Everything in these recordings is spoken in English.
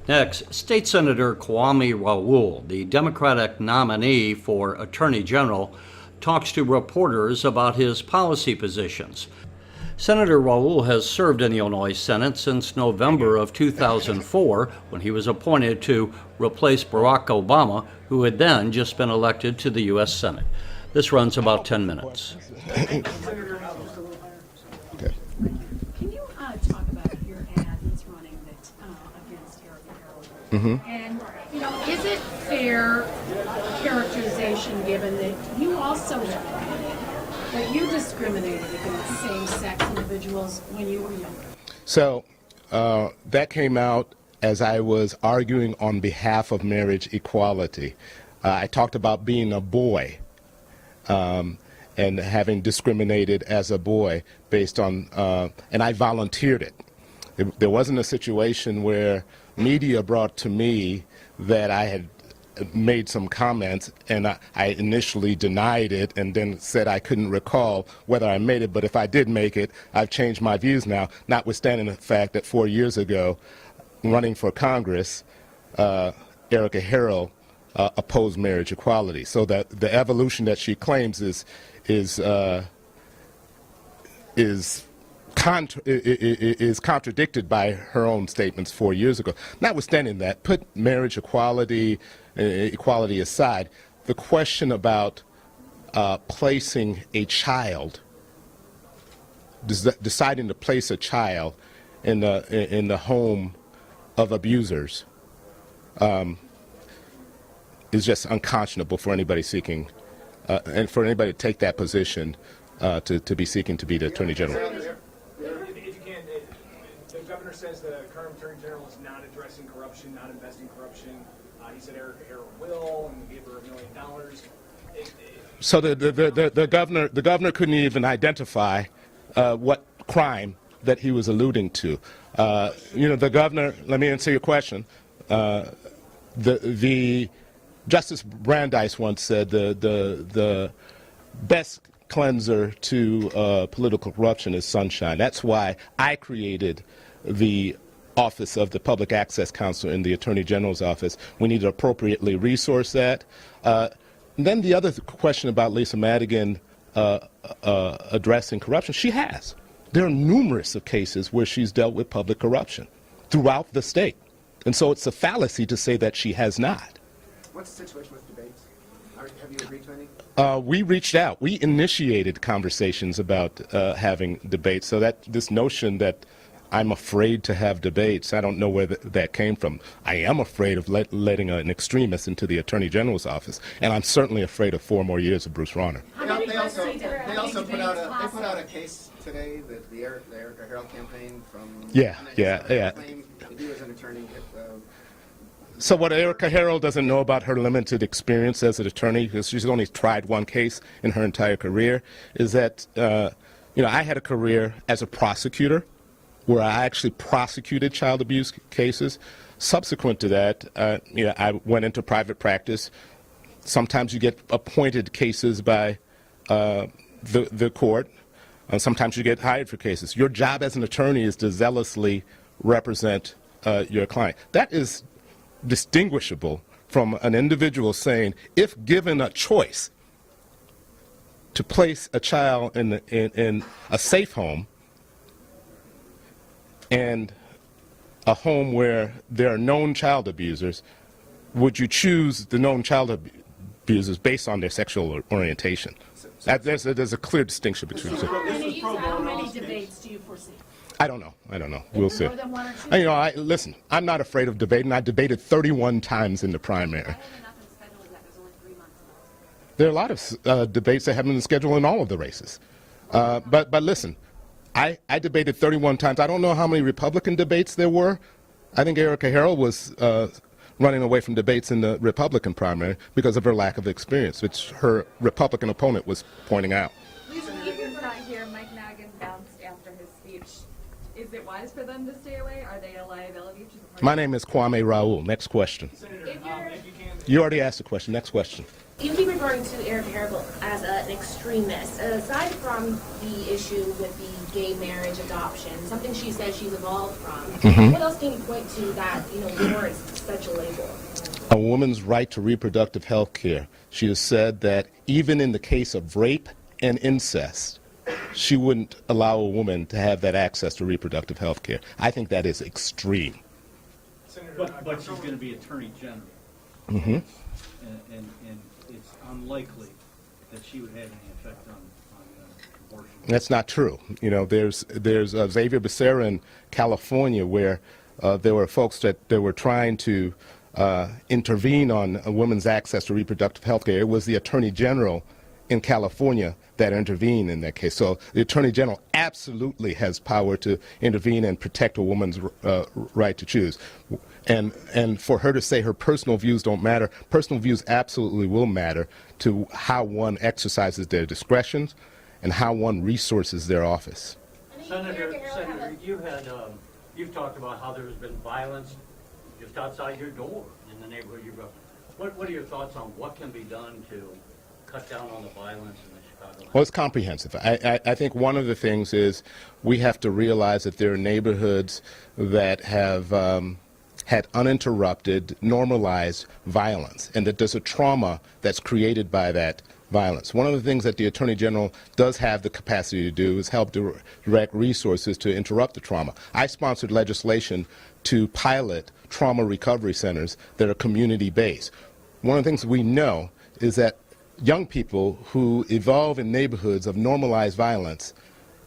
Next, State Senator Kwame Raoul, the Democratic nominee for Attorney General, talks to reporters about his policy positions. Senator Raoul has served in the Illinois Senate since November of 2004, when he was appointed to replace Barack Obama, who had then just been elected to the U.S. Senate. This runs about 10 minutes. Okay. Can you talk about your ad that's running against Erica Harold? And, is it fair characterization given that you also admitted that you discriminated against same-sex individuals when you were younger? So that came out as I was arguing on behalf of marriage equality. I talked about being a boy and having discriminated as a boy based on, and I volunteered it. There wasn't a situation where media brought to me that I had made some comments, and I initially denied it and then said I couldn't recall whether I made it, but if I did make it, I've changed my views now, notwithstanding the fact that 4 years ago, running for Congress, Erica Harold opposed marriage equality. So that the evolution that she claims is contradicted by her own statements 4 years ago. Notwithstanding that, put marriage equality aside, the question about placing a child, deciding to place a child in the home of abusers, is just unconscionable for anybody seeking, and for anybody to take that position to be seeking to be the Attorney General. If you can, the governor says the current Attorney General is not addressing corruption, not investing corruption. He said Erica Harold will, and gave her $1 million. So the governor couldn't even identify what crime that he was alluding to. The governor. Let me answer your question. The Justice Brandeis once said the best cleanser to political corruption is sunshine. That's why I created the Office of the Public Access Counsel in the Attorney General's office. We need to appropriately resource that. Then the other question about Lisa Madigan addressing corruption, she has. There are numerous of cases where she's dealt with public corruption throughout the state. And so it's a fallacy to say that she has not. What's the situation with debates? Have you agreed to any? We reached out. We initiated conversations about having debates. So that this notion that I'm afraid to have debates, I don't know where that came from. I am afraid of letting an extremist into the Attorney General's office, and I'm certainly afraid of 4 more years of Bruce Rauner. They also put out a case today, the Erica Harold campaign from claim that you as an attorney. So what Erica Harold doesn't know about her limited experience as an attorney, because she's only tried 1 case in her entire career, is that I had a career as a prosecutor where I actually prosecuted child abuse cases. Subsequent to that, I went into private practice. Sometimes you get appointed cases by the court. Sometimes you get hired for cases. Your job as an attorney is to zealously represent your client. That is distinguishable from an individual saying, if given a choice to place a child in a safe home and a home where there are known child abusers, would you choose the known child abusers based on their sexual orientation? There's a clear distinction between the two. How many debates do you foresee? I don't know. We'll see. More than 1 or 2? Listen, I'm not afraid of debating. I debated 31 times in the primary. There are a lot of debates that haven't been scheduled in all of the races. But listen, I debated 31 times. I don't know how many Republican debates there were. I think Erica Harold was running away from debates in the Republican primary because of her lack of experience, which her Republican opponent was pointing out. Speakers not here. Mike Nagin bounced after his speech. Is it wise for them to stay away? Are they a liability to the party? My name is Kwame Raoul. Next question. Senator, if you can, You already asked the question. Next question. You keep referring to Erica Harrell as an extremist. Aside from the issue with the gay marriage adoption, something she says she's evolved from, what else can you point to that, warrants such a label? A woman's right to reproductive health care. She has said that even in the case of rape and incest, she wouldn't allow a woman to have that access to reproductive health care. I think that is extreme. But she's going to be Attorney General. Mm-hmm. And it's unlikely that she would have any effect on abortion. That's not true. There's Xavier Becerra in California where there were folks that were trying to intervene on a woman's access to reproductive health care. It was the Attorney General in California that intervened in that case. So the Attorney General absolutely has power to intervene and protect a woman's right to choose. And for her to say her personal views don't matter, personal views absolutely will matter to how one exercises their discretions and how one resources their office. Senator, you've talked about how there has been violence just outside your door in the neighborhood you grew up in. What are your thoughts on what can be done to cut down on the violence in the Chicago? Well, it's comprehensive. I think one of the things is we have to realize that there are neighborhoods that have had uninterrupted, normalized violence, and that there's a trauma that's created by that violence. One of the things that the Attorney General does have the capacity to do is help direct resources to interrupt the trauma. I sponsored legislation to pilot trauma recovery centers that are community-based. One of the things we know is that young people who evolve in neighborhoods of normalized violence,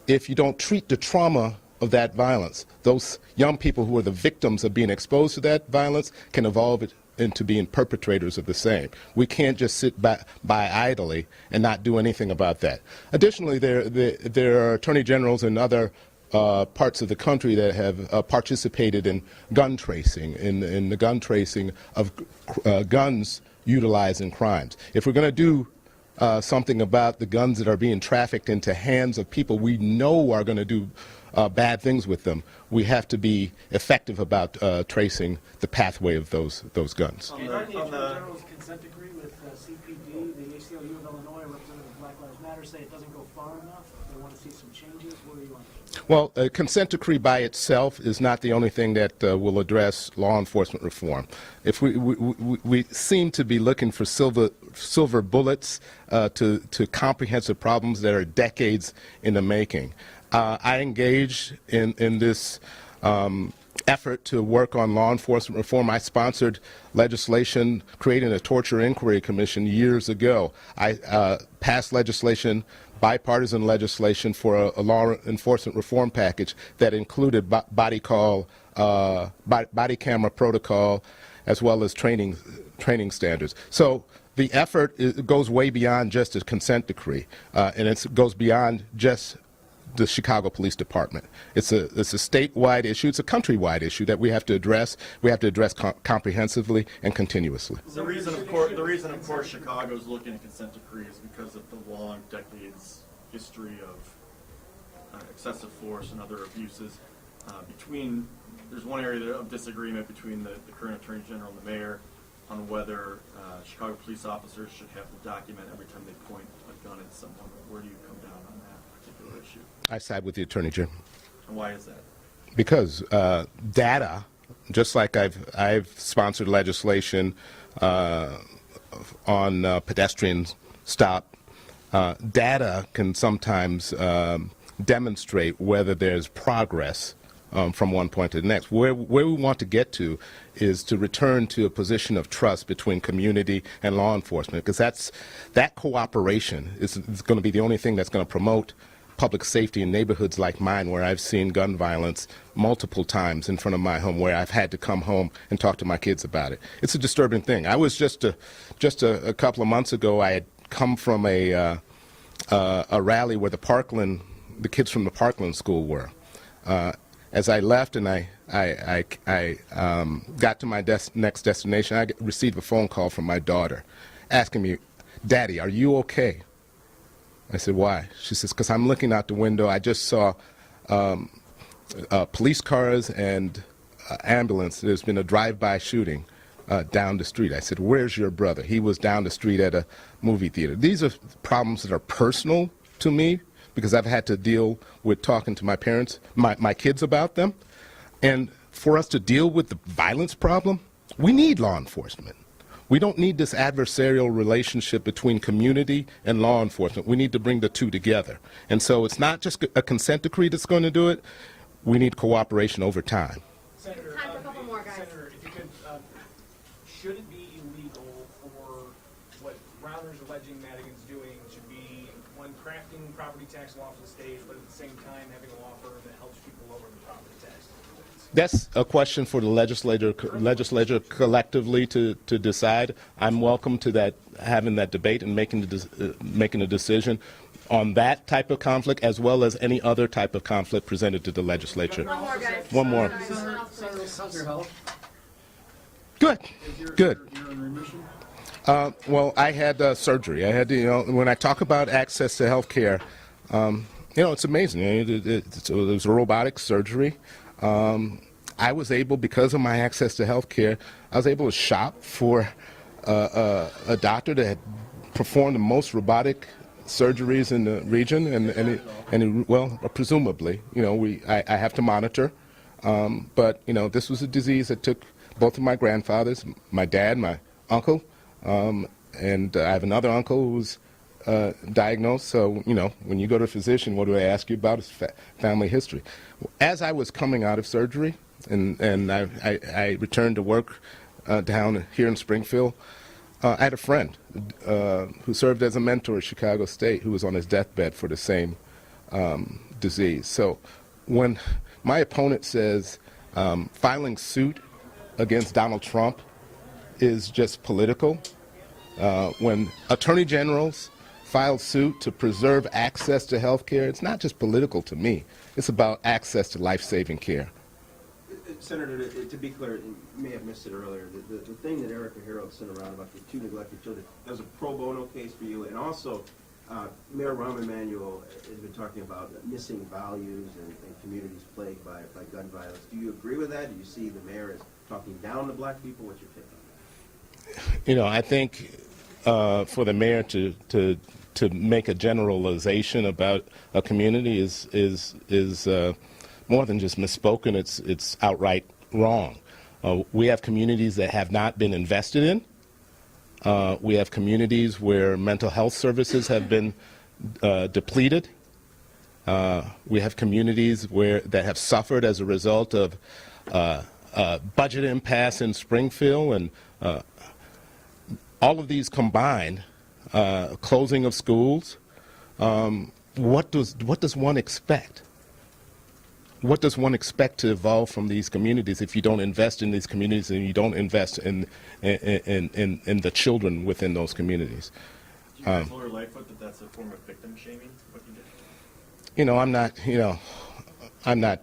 if you don't treat the trauma of that violence, those young people who are the victims of being exposed to that violence can evolve into being perpetrators of the same. We can't just sit by idly and not do anything about that. Additionally, there are attorney generals in other parts of the country that have participated in gun tracing, in the gun tracing of guns utilized in crimes. If we're going to do something about the guns that are being trafficked into hands of people we know are going to do bad things with them, we have to be effective about tracing the pathway of those guns. On the Attorney General's consent decree with CPD, the ACLU of Illinois, Representative Black Lives Matter say it doesn't go far enough. They want to see some changes. What are you on? Well, a consent decree by itself is not the only thing that will address law enforcement reform. If we seem to be looking for silver bullets to comprehensive problems that are decades in the making. I engaged in this effort to work on law enforcement reform. I sponsored legislation creating a torture inquiry commission years ago. I passed legislation, bipartisan legislation, for a law enforcement reform package that included body camera protocol as well as training standards. So the effort goes way beyond just a consent decree, and it goes beyond just the Chicago Police Department. It's a statewide issue. It's a countrywide issue that we have to address. We have to address comprehensively and continuously. The reason, of course, Chicago's looking at consent decree is because of the long decades history of excessive force and other abuses. There's one area of disagreement between the current Attorney General and the mayor on whether Chicago police officers should have to document every time they point a gun at someone. Where do you come down on that particular issue? I side with the Attorney General. And why is that? Because data, just like I've sponsored legislation on pedestrian stop, data can sometimes demonstrate whether there's progress from one point to the next. Where we want to get to is to return to a position of trust between community and law enforcement, because that cooperation is going to be the only thing that's going to promote public safety in neighborhoods like mine, where I've seen gun violence multiple times in front of my home, where I've had to come home and talk to my kids about it. It's a disturbing thing. I was just a couple of months ago, I had come from a rally where the kids from the Parkland school were. As I left and I got to my next destination, I received a phone call from my daughter asking me, "Daddy, are you okay?" I said, "Why?" She says, "Because I'm looking out the window. I just saw police cars and ambulance. There's been a drive-by shooting down the street. I said, where's your brother? He was down the street at a movie theater. These are problems that are personal to me because I've had to deal with talking to my parents, my kids about them. And for us to deal with the violence problem, we need law enforcement. We don't need this adversarial relationship between community and law enforcement. We need to bring the two together. And so it's not just a consent decree that's going to do it. We need cooperation over time. Senator, Time for a couple more, guys. Senator, if you could, should it be illegal for what Rauner's alleging Madigan's doing to be, one, crafting property tax law for the state, but at the same time having a law firm that helps people lower the property tax? That's a question for the legislature collectively to decide. I'm welcome to that, having that debate and making a decision on that type of conflict as well as any other type of conflict presented to the legislature. One more, guys. One more. How's your health? Good. Good. You're in remission? Well, I had surgery. I had, when I talk about access to health care, it's amazing. It was a robotic surgery. I was able, because of my access to health care, I was able to shop for a doctor that had performed the most robotic surgeries in the region, and presumably, I have to monitor, but this was a disease that took both of my grandfathers, my dad, my uncle, and I have another uncle who was diagnosed. So, when you go to a physician, what do they ask you about? Is family history. As I was coming out of surgery, and I returned to work down here in Springfield, I had a friend who served as a mentor at Chicago State who was on his deathbed for the same disease. So when my opponent says filing suit against Donald Trump is just political, when attorney generals file suit to preserve access to health care, it's not just political to me. It's about access to life-saving care. Senator, to be clear, you may have missed it earlier, the thing that Erica Harold sent around about the 2 neglected children, that was a pro bono case for you, and also Mayor Rahm Emanuel has been talking about missing values and communities plagued by gun violence. Do you agree with that? Do you see the mayor as talking down to black people? What's your take on that? I think for the mayor to make a generalization about a community is more than just misspoken. It's outright wrong. We have communities that have not been invested in. We have communities where mental health services have been depleted. We have communities that have suffered as a result of budget impasse in Springfield, and all of these combined, closing of schools. What does one expect? What does one expect to evolve from these communities if you don't invest in these communities and you don't invest in the children within those communities? Do you guys Lawyer Lightfoot that that's a form of victim shaming, what you did? I'm not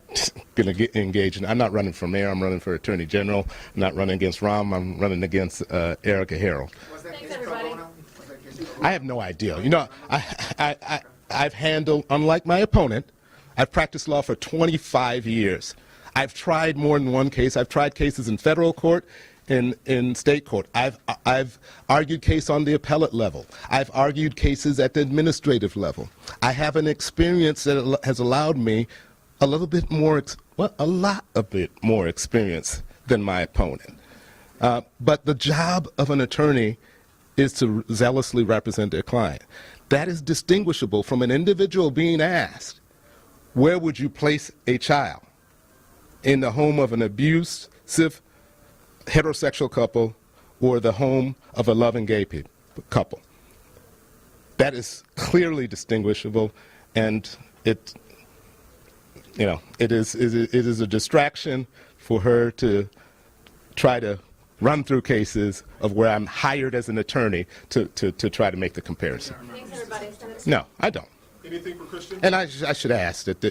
going to get engaged. I'm not running for mayor. I'm running for attorney general. I'm not running against Rahm. I'm running against Erica Harold. Thanks, everybody. I have no idea. I've handled, unlike my opponent, I've practiced law for 25 years. I've tried more than one case. I've tried cases in federal court, in state court. I've argued case on the appellate level. I've argued cases at the administrative level. I have an experience that has allowed me a little bit more, a lot more experience than my opponent. But the job of an attorney is to zealously represent their client. That is distinguishable from an individual being asked, where would you place a child? In the home of an abusive heterosexual couple or the home of a loving gay couple? That is clearly distinguishable, and it is a distraction for her to try to run through cases of where I'm hired as an attorney to try to make the comparison. Thanks, everybody. No, I don't. Anything for Christian? And I should ask that,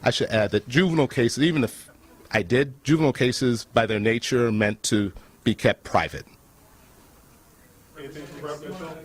I should add that juvenile cases, even if I did, juvenile cases by their nature are meant to be kept private. Anything for Reverend Mitchell?